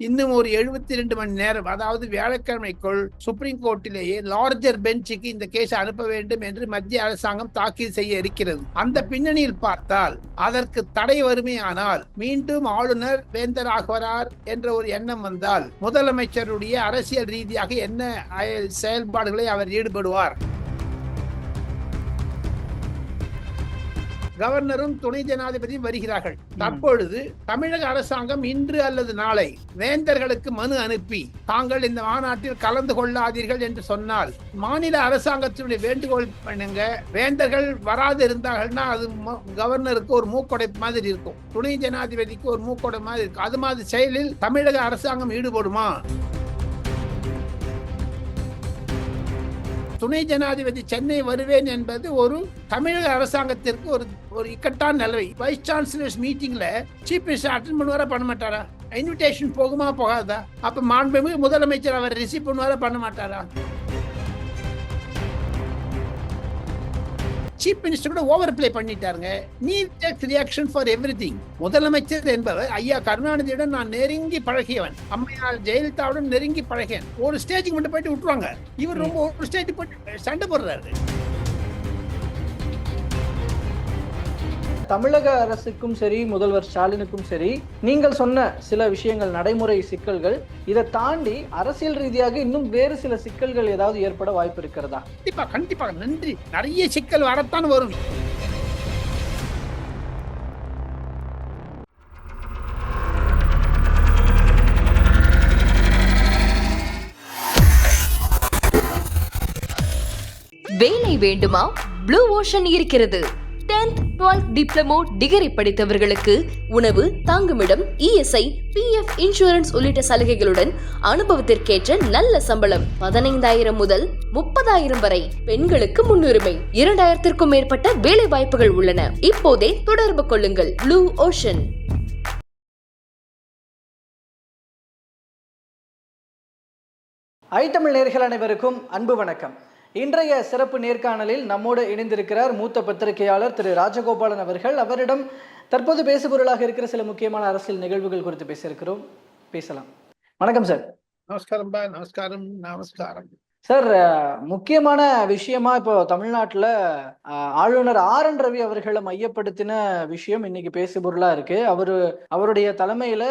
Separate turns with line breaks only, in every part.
இன்னும் ஒரு 72 மணி நேரம், அதாவது வியாழக்கிழமைக்குள் சுப்ரீம் கோர்ட்டிலேயே லார்ஜர் பெஞ்சுக்கு இந்த கேஸ் அனுப்ப வேண்டும் என்று மத்திய அரசாங்கம் தாக்கீது செய்ய இருக்கிறது. அந்த பின்னணியில் பார்த்தால் அதற்கு தடை வருமையானால் மீண்டும் ஆளுநர் வேந்தர் ஆகுவார் என்ற ஒரு எண்ணம் வந்தால் முதலமைச்சருடைய அரசியல் ரீதியாக என்ன செயல்பாடுகளை அவர் ஈடுபடுவார்? கவர்னரும் துணை ஜனாதிபதியும் வருகிறார்கள். தற்பொழுது தமிழக அரசாங்கம் இன்று அல்லது நாளை வேந்தர்களுக்கு மனு அனுப்பி தாங்கள் இந்த மாநாட்டில் கலந்து கொள்ளாதீர்கள் என்று சொன்னால் மாநில அரசாங்கத்தினுடைய வேண்டுகோள் பண்ணுங்க. வேந்தர்கள் வராது இருந்தார்கள்னா அது கவர்னருக்கு ஒரு மூக்கொடைப்பு மாதிரி இருக்கும், துணை ஜனாதிபதிக்கு ஒரு மூக்கொடை மாதிரி இருக்கும். அது மாதிரி செயலில் தமிழக அரசாங்கம் ஈடுபடுமா? துணை ஜனாதிபதி சென்னை வருவேன் என்பது ஒரு தமிழக அரசாங்கத்திற்கு ஒரு இக்கட்டான நிலவை. வைஸ் சான்சலர்ஸ் மீட்டிங்ல சீஃப் மினிஸ்டர் அட்டெண்ட் பண்ணுவாரா பண்ண மாட்டாரா? இன்விடேஷன் போகுமா போகாதா? அப்ப மாண்புமிகு முதலமைச்சர் அவர் ரிசீவ் பண்ணுவாரா பண்ண மாட்டாரா? சீஃப் மினிஸ்டர் கூட ஓவர் பிளே பண்ணிட்டாருங்க. Reaction for everything. முதலமைச்சர் என்பவர் ஐயா கருணாநிதியுடன் நான் நெருங்கி பழகியவன், அம்மையார் ஜெயலலிதாவுடன் நெருங்கி பழகியவன். ஒரு ஸ்டேஜுக்கு மட்டும் போயிட்டு விட்டுருவாங்க. இவர் ரொம்ப ஒரு ஸ்டேஜ் போயிட்டு சண்டை போடுறாரு.
தமிழக அரசுக்கும் சரி, முதல்வர் ஸ்டாலினுக்கும் சரி, நீங்கள் சொன்ன சில விஷயங்கள், நடைமுறை சிக்கல்கள், இதை தாண்டி அரசியல் ரீதியாக இன்னும் வேறு சில சிக்கல்கள் ஏதாவது ஏற்பட வாய்ப்பு இருக்கிறதா?
கண்டிப்பாக நன்றி. நிறைய சிக்கல் வரத்தான் வரும்.
வேலை வேண்டுமா? ப்ளூ ஓஷன் இருக்கிறது. 10th 12th டிப்ளமோ டிகிரி படித்தவர்களுக்கு உணவு, தங்குமிடம், இஎஸ்ஐ, பிஎஃப், இன்சூரன்ஸ் உள்ளிட்ட சலுகைகளுடன் அனுபவத்திற்கேற்ற நல்ல சம்பளம் 15,000 முதல் 30,000 வரை. பெண்களுக்கு முன்னுரிமை. 2,000க்கும் மேற்பட்ட வேலை வாய்ப்புகள் உள்ளன. இப்போதே தொடர்பு கொள்ளுங்கள். Blue ocean.
ஐத்தமிழ் நேயர்கள் அனைவருக்கும் அன்பு வணக்கம். இன்றைய சிறப்பு நேர்காணலில் நம்மோடு இணைந்திருக்கிறார் மூத்த பத்திரிகையாளர் திரு ராஜகோபாலன் அவர்கள். அவரிடம் தற்போது பேசுபொருளாக இருக்கிற சில முக்கியமான அரசியல் நிகழ்வுகள் குறித்து பேசியிருக்கிறோம். பேசலாம். வணக்கம் சார்.
நமஸ்காரம்
சார், முக்கியமான விஷயமா இப்போ தமிழ்நாட்டில் ஆளுநர் RN ரவி அவர்களை மையப்படுத்தின விஷயம் இன்னைக்கு பேசுபொருளா இருக்கு. அவருடைய தலைமையில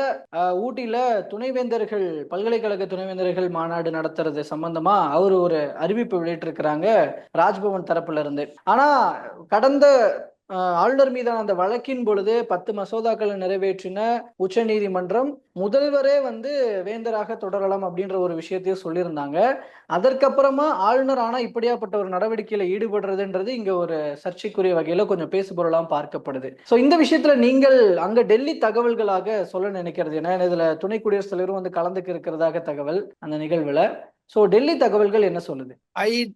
ஊட்டியில துணைவேந்தர்கள், பல்கலைக்கழக துணைவேந்தர்கள் மாநாடு நடத்துறது சம்பந்தமா அவர் ஒரு அறிவிப்பு வெளியிட்டிருக்கிறாங்க ராஜ்பவன் தரப்புல இருந்து. ஆனா கடந்த ஆளுநர் மீதான அந்த வழக்கின் பொழுது 10 மசோதாக்களை நிறைவேற்றின உச்ச நீதிமன்றம் முதல்வரே வேந்தராக தொடரலாம் அப்படின்ற ஒரு விஷயத்தையும் சொல்லியிருந்தாங்க. அதற்கப்புறமா ஆளுநர் ஆனா இப்படியாப்பட்ட ஒரு நடவடிக்கையில ஈடுபடுறதுன்றது இங்க ஒரு சர்ச்சைக்குரிய வகையில கொஞ்சம் பேசுபொருளாம் பார்க்கப்படுது. சோ இந்த விஷயத்துல நீங்கள் அங்க டெல்லி தகவல்களாக சொல்ல நினைக்கிறது ஏன்னா இதுல துணை குடியரசுத் தலைவரும் கலந்துக்கு இருக்கிறதாக தகவல் அந்த நிகழ்வுல. சோ டெல்லி தகவல்கள் என்ன சொல்லுது?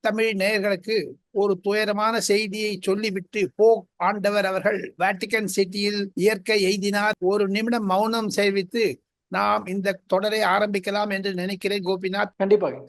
தமிழ் நேயர்களுக்கு ஒரு துயரமான செய்தியை சொல்லிவிட்டு போப் ஆண்டவர் அவர்கள் வாட்டிகன் சிட்டியில் இயற்கை எய்தினார். ஒரு நிமிடம் மௌனம் சேவித்து நாம் இந்த தொடரை ஆரம்பிக்கலாம் என்று நினைக்கிறேன். கோபிநாத்,
கண்டிப்பாக.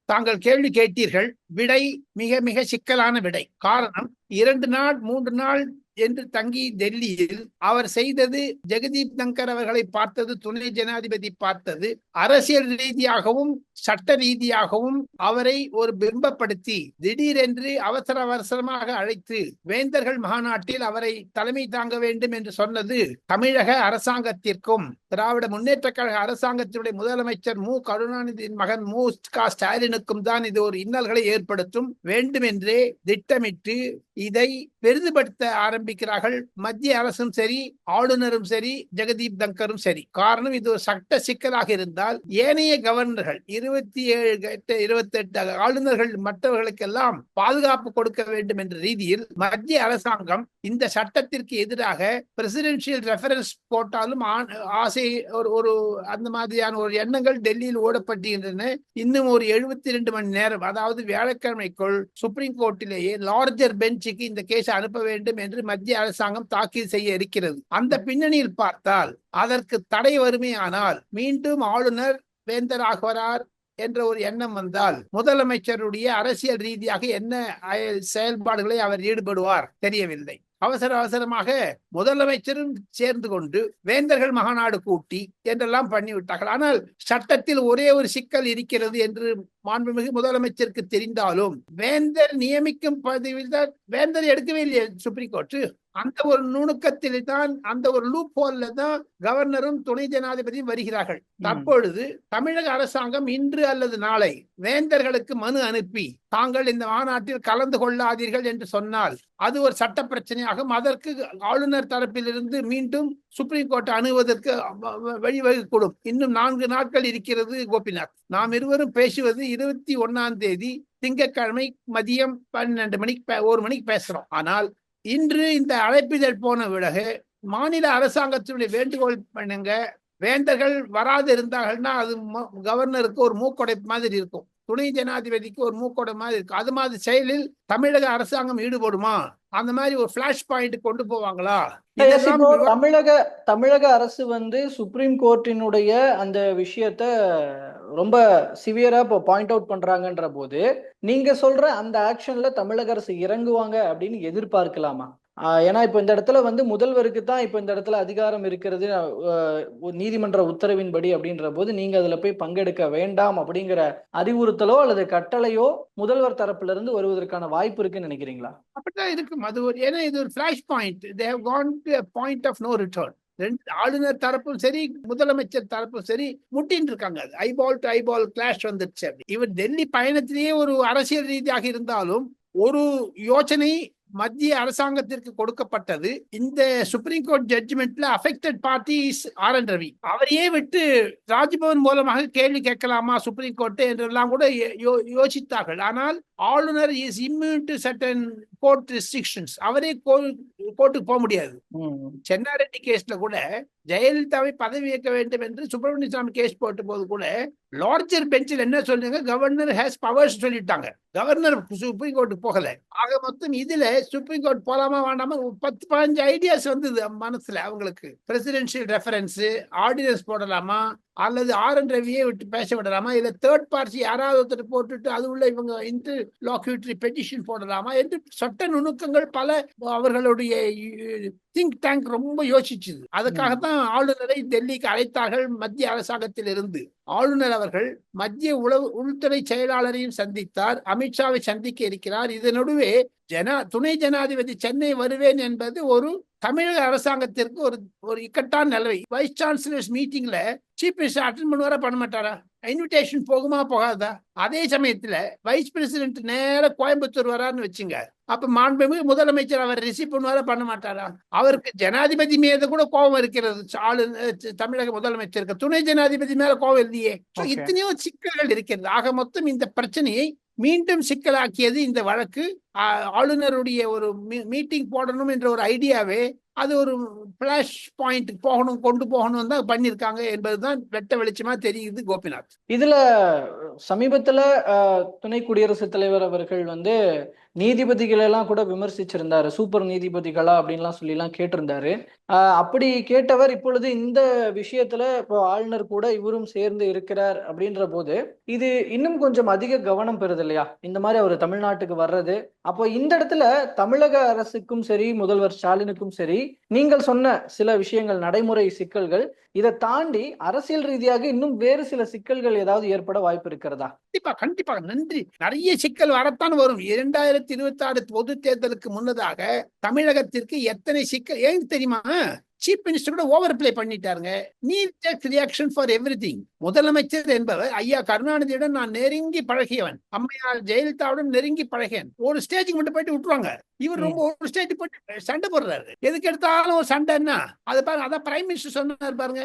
தாங்கள் கேள்வி கேட்டீர்கள். விடை மிக மிக சிக்கலான விடை. காரணம், 2 நாள் 3 நாள் என்று தங்கி டெல்லியில் அவர் செய்தது, ஜெகதீப் தங்கர் அவர்களை பார்த்தது, துணை ஜனாதிபதி பார்த்தது, அரசியல் ரீதியாகவும் சட்ட ரீதியாகவும் அவரை ஒரு பிம்பப்படுத்தி திடீரென்று அவசரமாக அழைத்து வேந்தர்கள் மாநாட்டில் அவரை தலைமை தாங்க வேண்டும் என்று சொன்னது தமிழக அரசாங்கத்திற்கும் திராவிட முன்னேற்ற கழக அரசாங்கத்தினுடைய முதலமைச்சர் கருணாநிதியின் மகன் ஸ்டாலினுக்கும் தான் இது ஒரு இன்னல்களை ஏற்படுத்தும். வேண்டுமென்றே திட்டமிட்டு இதை பெரிதுபடுத்த ஆரம்பிக்கிறார்கள். மத்திய அரசும் சரி, ஆளுநரும் சரி, ஜெகதீப் தங்கரும் சரி. காரணம், இது ஒரு சட்ட சிக்கலாக இருந்தால் ஏனைய கவர்னர்கள் 27 28 ஆளுநர்கள் மற்றவர்களுக்கெல்லாம் பாதுகாப்பு கொடுக்க வேண்டும் என்ற ரீதியில் மத்திய அரசாங்கம் இந்த சட்டத்திற்கு எதிராக பிரசிடென்சியல் ரெஃபரன்ஸ் போட்டாலும் ஆசை ஒரு அந்த மாதிரியான ஒரு எண்ணங்கள் டெல்லியில் ஓடப்பட்டிருக்கின்றன. இன்னும் ஒரு 72 மணி நேரம், அதாவது வியாழக்கிழமைக்குள் சுப்ரீம் கோர்ட்டிலேயே லார்ஜர் பெஞ்சுக்கு இந்த கேஸ் அனுப்ப வேண்டும் என்று மத்திய அரசாங்கம் தாக்கீது செய்ய இருக்கிறது. அந்த பின்னணியில் பார்த்தால் அதற்கு தடை வருமையானால் மீண்டும் ஆளுநர் வேந்தர் ஆகுவார் என்ற ஒரு எண்ணம் வந்தால் முதலமைச்சருடைய அரசியல் ரீதியாக என்ன செயல்பாடுகளை அவர் ஈடுபடுவார் தெரியவில்லை. அவசரமாக முதலமைச்சரும் சேர்ந்து கொண்டு வேந்தர்கள் மகாநாடு கூட்டி என்றெல்லாம் பண்ணிவிட்டார்கள். ஆனால் சட்டத்தில் ஒரே ஒரு சிக்கல் இருக்கிறது என்று மாண்புமிகு முதலமைச்சருக்கு தெரிந்தாலும் வேந்தர் நியமிக்கும் பதவியில் தான் வேந்தர் எடுக்கவே இல்லையே சுப்ரீம் கோர்ட். அந்த ஒரு நுணுக்கத்தில் தான், அந்த ஒரு லூப் ஹோல்ல தான் கவர்னரும் துணை ஜனாதிபதியும் வருகிறார்கள். தற்பொழுது தமிழக அரசாங்கம் இன்று அல்லது நாளை வேந்தர்களுக்கு மனு அனுப்பி தாங்கள் இந்த மாநாட்டில் கலந்து கொள்ளாதீர்கள் என்று சொன்னால் அது ஒரு சட்ட பிரச்சனையாகும். அதற்கு ஆளுநர் தரப்பிலிருந்து மீண்டும் சுப்ரீம் கோர்ட் அணுகுவதற்கு வழிவகுக்கூடும். இன்னும் 4 நாட்கள் இருக்கிறது கோபிநாத். நாம் இருவரும் பேசுவது 21ஆம் தேதி திங்கட்கிழமை மதியம் 12 மணிக்கு 1 மணிக்கு பேசுறோம். ஆனால் இன்று இந்த அழைப்பிதழ் போன பிறகு மாநில அரசாங்கத்தினுடைய வேண்டுகோள் பண்ணுங்க, வேந்தர்கள் வராது இருந்தார்கள்னா அது கவர்னருக்கு ஒரு மூக்கொடை மாதிரி இருக்கும், துணை ஜனாதிபதிக்கு ஒரு மூக்கொடை மாதிரி இருக்கும். அது மாதிரி செயலில் தமிழக அரசாங்கம் ஈடுபடுமா, அந்த மாதிரி ஒரு பிளாஷ் பாயிண்ட் கொண்டு போவாங்களா?
தமிழக அரசு சுப்ரீம் கோர்ட்டினுடைய அந்த விஷயத்த ரொம்ப சிவியரா இப்போ பாயிண்ட் அவுட் பண்றாங்கன்ற போது நீங்க சொல்ற அந்த ஆக்ஷன்ல தமிழக அரசு இறங்குவாங்க அப்படின்னு எதிர்பார்க்கலாமா? ஏன்னா இப்ப இந்த இடத்துல முதல்வருக்கு தான் இப்ப இந்த இடத்துல அதிகாரம் இருக்கிறது நீதிமன்ற உத்தரவின்படி அப்படின்ற போது நீங்க அதுல போய் பங்கெடுக்க வேண்டாம் அப்படிங்கிற அறிவுறுத்தலோ அல்லது கட்டளையோ முதல்வர் தரப்புல இருந்து வருவதற்கான வாய்ப்பு இருக்குன்னு நினைக்கிறீங்களா?
அப்படிதான் இருக்கும். அது ஒரு, ஏன்னா இது ஒரு flash point. they have gone to a point of no return. ஆளுநர் தரப்பும் சரி முதலமைச்சர் தரப்பும் சரி முட்டின்னு இருக்காங்க. ஐபால் டு ஐபால் கிளாஷ் வந்துருச்சு. இவர் டெல்லி பயணத்திலேயே ஒரு அரசியல் ரீதியாக இருந்தாலும் ஒரு யோசனை மத்திய அரசாங்கத்திற்கு கொடுக்கப்பட்டது. இந்த சுப்ரீம் கோர்ட் ஜட்ஜ்மெண்ட்ல அஃபெக்டட் பார்ட்டி ஆர்.என். ரவி. அவரையே விட்டு ராஜ்பவன் மூலமாக கேள்வி கேட்கலாமா சுப்ரீம் கோர்ட் என்றெல்லாம் கூட யோசித்தார்கள். ஆனால் ஆளுநர் is immune to certain court restrictions. அவரே கோர்ட்டுக்கு போக முடியாது. சென்னாரெட்டி கேஸ்ல கூட ஜெயலலிதாவை பதவி ஏற்க வேண்டும் என்று சுப்பிரமணிய சாமி கேஸ் போட்ட போது கூட லார்ஜர் பெஞ்சில் என்ன சொல்லுங்க, கவர்னர் ஹேஸ் பவர்ஸ் சொல்லிட்டாங்க. கவர்னர் சுப்ரீம் கோர்ட்டுக்கு போகல. ஆக மொத்தம் இதுல சுப்ரீம் கோர்ட் போலாமா வேண்டாமா 10-15 ஐடியாஸ் வந்தது மனசுல அவங்களுக்கு. பிரசிடென்சியல் ரெஃபரன்ஸ் ஆர்டினன்ஸ் போடலாமா, அல்லது ஆர்.என். ரவியை விட்டு பேச விடலாமா, இல்ல தேர்ட் பார்ட்டி யாராவது ஒருத்தர் போட்டுட்டு அது உள்ள இவங்க இன்டர்லாக்யூட்டரி பெட்டிஷன் போடலாமா என்று சட்ட நுணுக்கங்கள் பல அவர்களுடைய திங்க் டேங்க் ரொம்ப யோசிச்சுது. அதுக்காகத்தான் ஆளுநரை டெல்லிக்கு அழைத்தார்கள் மத்திய அரசாங்கத்தில் இருந்து. ஆளுநர் அவர்கள் மத்திய உள்துறை செயலாளரையும் சந்தித்தார், அமித்ஷாவை சந்திக்க இருக்கிறார். இதனுடைய துணை ஜனாதிபதி சென்னை வருவேன் என்பது ஒரு தமிழக அரசாங்கத்திற்கு ஒரு இக்கட்டான நிலவை. வைஸ் சான்சலர்ஸ் மீட்டிங்ல சீஃப் மினிஸ்டர் அட்டெண்ட் பண்ணுவாரா பண்ண மாட்டாரா? இன்விடேஷன் போகுமா போகாதா? அதே சமயத்துல வைஸ் பிரசிடென்ட் நேர கோயம்புத்தூர் வரான்னு வச்சுங்க, அப்ப மாண்புமிகு முதலமைச்சர் அவர் ரிசீவ் பண்ணுவாரா பண்ண மாட்டாரா? அவருக்கு ஜனாதிபதி மீது கூட கோபம் இருக்கிறது. தமிழக முதலமைச்சருக்கு துணை ஜனாதிபதி மேல கோபம் இல்லையே. இத்தனையோ சிக்கல்கள் இருக்கிறது. ஆக மொத்தம் இந்த பிரச்சனையை மீண்டும் சிக்கலாக்கியது இந்த வழக்கு. ஆளுநருடைய ஒரு மீட்டிங் போடணும் என்ற ஒரு ஐடியாவே அது ஒரு பிளாஷ் பாயிண்ட் கொண்டு போகணும் தான் பண்ணிருக்காங்க என்பதுதான் வெட்ட வெளிச்சமா தெரியுது கோபிநாத்.
இதுல சமீபத்துல துணை குடியரசுத் தலைவர் அவர்கள் நீதிபதிகள் எல்லாம் கூட விமர்சிச்சிருந்தாரு. சூப்பர் நீதிபதிகளா அப்படின்லாம் சொல்லி எல்லாம் கேட்டிருந்தாரு. அப்படி கேட்டவர் இப்பொழுது இந்த விஷயத்துல இப்போ ஆளுநர் கூட இவரும் சேர்ந்து இருக்கிறார் அப்படின்ற போது இது இன்னும் கொஞ்சம் அதிக கவனம் பெறுது இல்லையா இந்த மாதிரி அவர் தமிழ்நாட்டுக்கு வர்றது? அப்போ இந்த இடத்துல தமிழக அரசுக்கும் சரி முதல்வர் ஸ்டாலினுக்கும் சரி நீங்கள் சொன்ன சில விஷயங்கள் நடைமுறை சிக்கல்கள், இதை தாண்டி அரசியல் ரீதியாக இன்னும் வேறு சில சிக்கல்கள் ஏதாவது ஏற்பட வாய்ப்பு இருக்கிறதா?
கண்டிப்பாக நன்றி. நிறைய சிக்கல் வரத்தான் வரும். 2026 பொது தேர்தலுக்கு முன்னதாக தமிழகத்திற்கு எத்தனை சிக்கல் ஏன் தெரியுமா? சீஃப் மினிஸ்டர் கூட ஓவர் பிளே பண்ணிட்டாருங்க. Need reaction for everything. முதலமைச்சர் என்பவர் ஐயா கருணாநிதியுடன் நான் நெருங்கி பழகியவன், அம்மையார் ஜெயலலிதாவுடன் நெருங்கி பழகியன். ஒரு ஸ்டேஜுக்கு மட்டும் போயிட்டு விட்டுருவாங்க. இவர் ரொம்ப ஒரு ஸ்டேஜ் போயிட்டு சண்டை போடுறாரு. எதுக்கு எடுத்தாலும் ஒரு சண்டைன்னா அது பாருங்க. அதான் பிரைம் மினிஸ்டர் சொன்னார் பாருங்க,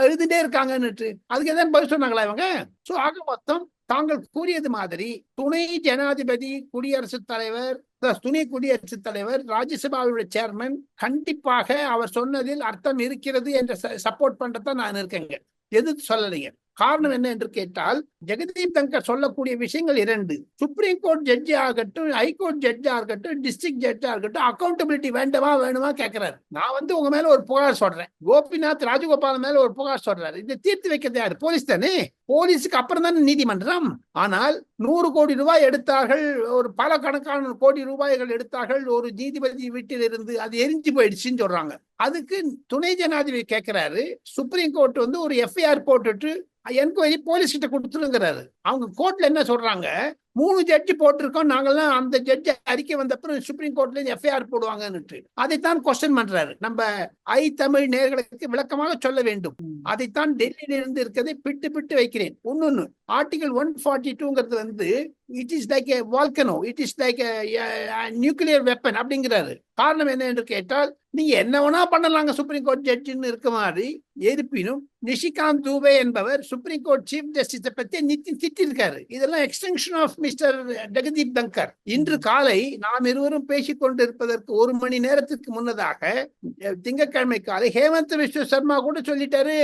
எழுதிட்டே இருக்காங்கன்னு. அதுக்கு எதாவது பதில் சொன்னாங்களா இவங்க? சோ ஆக மொத்தம் தாங்கள் கூறியது மாதிரி துணை ஜனாதிபதி, குடியரசுத் தலைவர், துணை குடியரசுத் தலைவர், ராஜ்யசபாவுடைய சேர்மன் கண்டிப்பாக அவர் சொன்னதில் அர்த்தம் இருக்கிறது என்ற சப்போர்ட் பண்றதான் நான் இருக்கேங்க. எது சொல்லலைங்க. காரணம் என்ன என்று கேட்டால், ஜெகதீப் தங்கர் சொல்லக்கூடிய விஷயங்கள் இரண்டு. சுப்ரீம் கோர்ட் ஜட்ஜி ஆகட்டும், ஹைகோர்ட் ஜட்ஜா இருக்கட்டும், டிஸ்ட்ரிக்ட் ஜட்ஜா இருக்கட்டும், அக்கௌண்டபிலிட்டி வேண்டுமா கேட்கிறாரு. நான் வந்து உங்க மேல ஒரு புகார் சொல்றேன், கோபிநாத் ராஜகோபால் மேல ஒரு புகார் சொல்றாரு, இதை தீர்த்து வைக்கிறது யாரு? போலீஸ் தானே. போலீஸுக்கு அப்புறம் தானே நீதிமன்றம். ஆனால் 100 கோடி ரூபாய் எடுத்தார்கள், ஒரு பல கணக்கான கோடி ரூபாய்கள் எடுத்தார்கள் ஒரு நீதிபதி வீட்டில் இருந்து, அது எரிஞ்சு போயிடுச்சுன்னு சொல்றாங்க. அதுக்கு துணை ஜனாதிபதி கேட்கிறாரு, சுப்ரீம் கோர்ட் வந்து ஒரு எஃப்ஐஆர் போட்டுட்டு என்கொயரி போலீஸ் கிட்ட கொடுத்துருங்கிறாரு. அவங்க கோர்ட்ல என்ன சொல்றாங்க, 3 ஜட்ஜி போட்டிருக்கோம் நாங்கெல்லாம், அந்த ஜட்ஜி அறிக்கை வந்த அப்புறம் சுப்ரீம் கோர்ட்ல இருந்து எஃப்ஐஆர் போடுவாங்கன்னு அதைத்தான் கொஸ்டின் பண்றாரு. நம்ம தமிழ் நேயர்களுக்கு விளக்கமாக சொல்ல வேண்டும். அதைத்தான் டெல்லியில இருந்து இருக்கிறதை பிட்டு வைக்கிறேன். ஒன்னொன்னு ஆர்டிகல் 142ங்கிறது வந்து it is like a volcano, it is like nuclear weapon அப்படிங்கிறாரு. காரணம் என்ன என்று கேட்டால், நீங்க என்ன வேணா பண்ணலாங்க சுப்ரீம் கோர்ட் ஜட்ஜின்னு இருக்க மாதிரி. இருப்பினும் நிஷிகாந்த் தூபே என்பவர் சுப்ரீம் கோர்ட் சீஃப் ஜஸ்டிஸை பத்தி நித்தி திட்டிருக்காரு. இதெல்லாம் extension of mister Jagdeep Dhankhar. இன்று காலை நாம் இருவரும் பேசிக் கொண்டிருப்பதற்கு 1 மணி நேரத்துக்கு முன்னதாக, திங்கட்கிழமை காலை ஹேமந்த் விஸ்வ சர்மா கூட சொல்லிட்டாரு,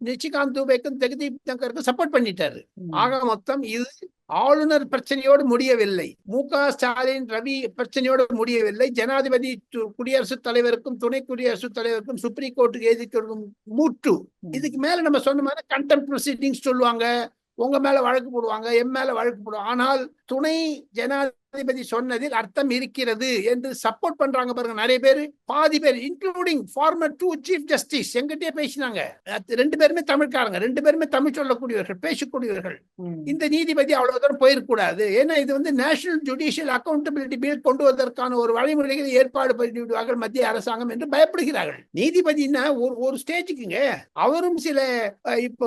நிஷிகாந்த் தூபேக்கும் ஜெகதீப் தங்கருக்கும் சப்போர்ட் பண்ணிட்டாரு. ஆக மொத்தம் இது ஆளுநர் பிரச்சனையோடு முடியவில்லை, மு.க.ஸ்டாலின் ரவி பிரச்சனையோடு முடியவில்லை, ஜனாதிபதி குடியரசுத் தலைவருக்கும் துணை குடியரசுத் தலைவருக்கும் சுப்ரீம் கோர்ட்டுக்கு எதிர்க்கும் மூட்டு. இதுக்கு மேல நம்ம சொன்ன மாதிரி கண்டெம்ட் ப்ரொசீடிங்ஸ் சொல்லுவாங்க, உங்க மேல வழக்கு போடுவாங்க, எம் மேல வழக்கு போடுவாங்க. ஆனால் துணை ஜனாதிபதி சொன்னதில் அர்த்தம் இருக்கிறது என்று சப்போர்ட் பண்றாங்க பாருங்க நிறைய பேர். பாதி பேர் இன்க்ளூடிங் ஃபார்மர் 2 சீஃப் ஜஸ்டிஸ் எங்கிட்டே பேசினாங்க. 2 பேருமே தமிழ்காரங்க, 2 பேருமே தமிழ் சொல்லக்கூடியவர்கள், பேசக்கூடியவர்கள். இந்த நீதிபதி அவ்வளவு தூரம் போயிருக்கூடாது, ஏன்னா இது வந்து நேஷனல் ஜுடிஷியல் அக்கௌண்டபிலிட்டி பில் கொண்டு வருவதற்கான ஒரு வழிமுறைகளை ஏற்பாடு பண்ணிவிடுவார்கள் மத்திய அரசாங்கம் என்று பயப்படுகிறார்கள். நீதிபதினா ஒரு ஸ்டேஜுக்குங்க, அவரும் சில இப்போ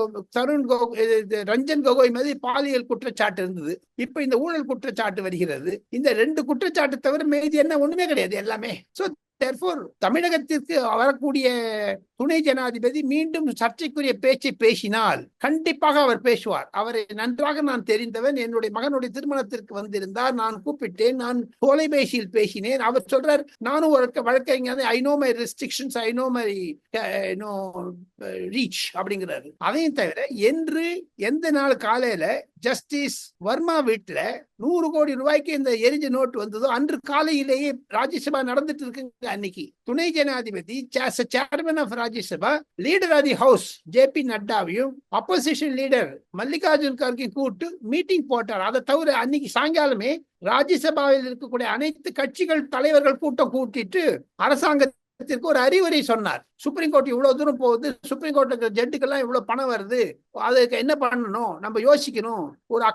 ரஞ்சன் கோகோய் மாதிரி பாலியல் குற்றச்சாட்டு இருந்தது, இப்ப இந்த ஊழல் குற்றச்சாட்டு வருகிறது. இந்த 2 குற்றச்சாட்டு தவிர மீதி என்ன ஒண்ணுமே கிடையாது எல்லாமே. சோ therefore தமிழகத்திற்கு வரக்கூடிய துணை ஜனாதிபதி மீண்டும் சர்ச்சைக்குரிய பேச்சை பேசினால் கண்டிப்பாக அவர் பேசுவார். அவரை நன்றாக நான் தெரிந்தவன். என்னுடைய மகனுடைய திருமணத்திற்கு வந்திருந்தார், நான் கூப்பிட்டேன், நான் தொலைபேசியில் பேசினேன். அவர் சொல்றார், நானும் வழக்கறிஞர், I know my restrictions, I know my reach அப்படிங்கிறாரு. அதையும் தவிர என்று எந்த நாள் காலையில ஜஸ்டிஸ் வர்மா வீட்டுல 100 கோடி ரூபாய்க்கு இந்த எரிஞ்ச நோட்டு வந்ததோ அன்று காலையிலேயே ராஜ்யசபா நடந்துட்டு இருக்குங்க. அன்னைக்கு துணை ஜனாதிபதி chairman of Rajya Sabha, leader of the house J P. நட்டாவையும் அப்போசிஷன் லீடர் மல்லிகார்ஜுன் கார்கேயும் கூப்பிட்டு மீட்டிங் போட்டார். அதை தவிர அன்னைக்கு சாயங்காலமே ராஜ்யசபாவில் இருக்கக்கூடிய அனைத்து கட்சிகள் தலைவர்கள் கூட்டம் கூட்டிட்டு அரசாங்கத்திற்கு ஒரு அறிவுரை சொன்னார். சுப்ரீம் கோர்ட் இவ்வளவு தூரம் போகுது, சுப்ரீம் கோர்ட் ஜட்ஜுக்கெல்லாம் இவ்வளவு பணம் வருது, அதுக்கு என்ன பண்ணணும், நம்ம யோசிக்கணும், ஒரு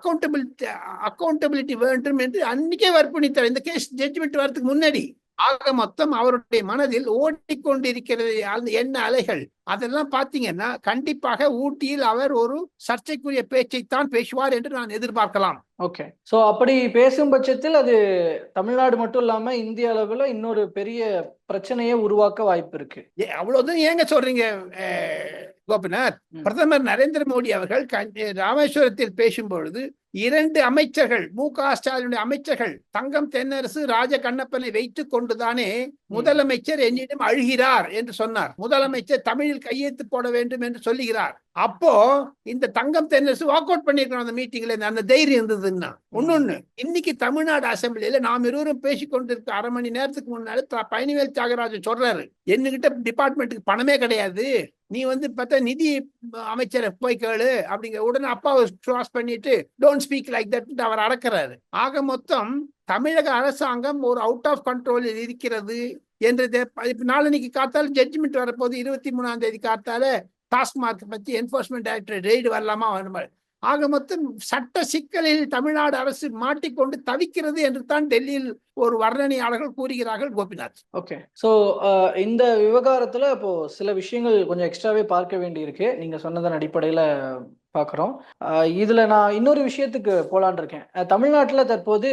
அக்கௌண்டபிலிட்டி வேண்டும் என்று அன்னைக்கே வற்புறுத்தினார். இந்த கேஸ் ஜட்ஜ்மெண்ட் வரதுக்கு முன்னாடி. ஆக மொத்தம் அவருடைய மனதில் ஓடிக்கொண்டிருக்கிறது என்ன அலைகள், அதெல்லாம் பாத்தீங்கன்னா கண்டிப்பாக ஊட்டியில் அவர் ஒரு சர்ச்சைக்குரிய பேச்சைத்தான் பேசுவார் என்று நான் எதிர்பார்க்கலாம்.
ஓகே, சோ அப்படி பேசும் பட்சத்தில் அது தமிழ்நாடு மட்டும் இல்லாம இந்திய அளவுல இன்னொரு பெரிய பிரச்சனையை உருவாக்க வாய்ப்பு இருக்கு.
அவ்வளவுதான் ஏங்க சொல்றீங்க கோபிநாத்? பிரதமர் நரேந்திர மோடி அவர்கள் ராமேஸ்வரத்தில் பேசும் பொழுது 2 அமைச்சர்கள், மு.க.ஸ்டாலினுடைய அமைச்சர்கள் தங்கம் தென்னரசு, ராஜ கண்ணப்பனை வைத்துக் கொண்டுதானே முதலமைச்சர் என்னிடம் அழுகிறார் என்று சொன்னார். முதலமைச்சர் தமிழில் கையெழுத்து போட வேண்டும் என்று சொல்லுகிறார். அப்போ இந்த தங்கம் தென்னரசு வாக் அவுட் பண்ணிருக்கணும் அந்த மீட்டிங்ல, அந்த தைரியம் இருந்ததுன்னா. இன்னொன்னு, இன்னைக்கு தமிழ்நாடு அசம்பிளியில நாம் இருவரும் பேசிக்கொண்டிருக்க 1/2 மணி நேரத்துக்கு முன்னாடி பழனிவேல் தியாகராஜன் சொல்றாரு, என்கிட்ட டிபார்ட்மெண்ட்டுக்கு பணமே கிடையாது, நீ வந்து பார்த்தா நிதி அமைச்சரை போய் கேளு அப்படிங்கிற. உடனே அப்பாவை கிராஸ் பண்ணிட்டு டோன்ட் ஸ்பீக் லைக் தட் அவர் அடக்கிறாரு. ஆக மொத்தம் தமிழக அரசாங்கம் ஒரு அவுட் ஆஃப் கண்ட்ரோலில் இருக்கிறது என்றது. நாளைக்கு காத்தால ஜட்ஜ்மெண்ட் வரப்போது, 23ஆம் தேதி காத்தால டாஸ்மார்க் பத்தி என்போர்ஸ்மெண்ட் டைரக்டரேட் ரெய்டு வரலாமா வருமா. ஆக மொத்தம் சட்ட சிக்கலில் தமிழ்நாடு அரசு மாட்டிக்கொண்டு தவிக்கிறது என்று தான் டெல்லியில் ஒரு வர்ணனையாளர்கள் கூறுகிறார்கள் கோபிநாத்.
ஓகே, சோ இந்த விவகாரத்துல இப்போ சில விஷயங்கள் கொஞ்சம் எக்ஸ்ட்ராவே பார்க்க வேண்டி இருக்கு, நீங்க சொன்னதன் அடிப்படையில பாக்குறோம். இதுல நான் இன்னொரு விஷயத்துக்கு போலான் இருக்கேன். தமிழ்நாட்டுல தற்போது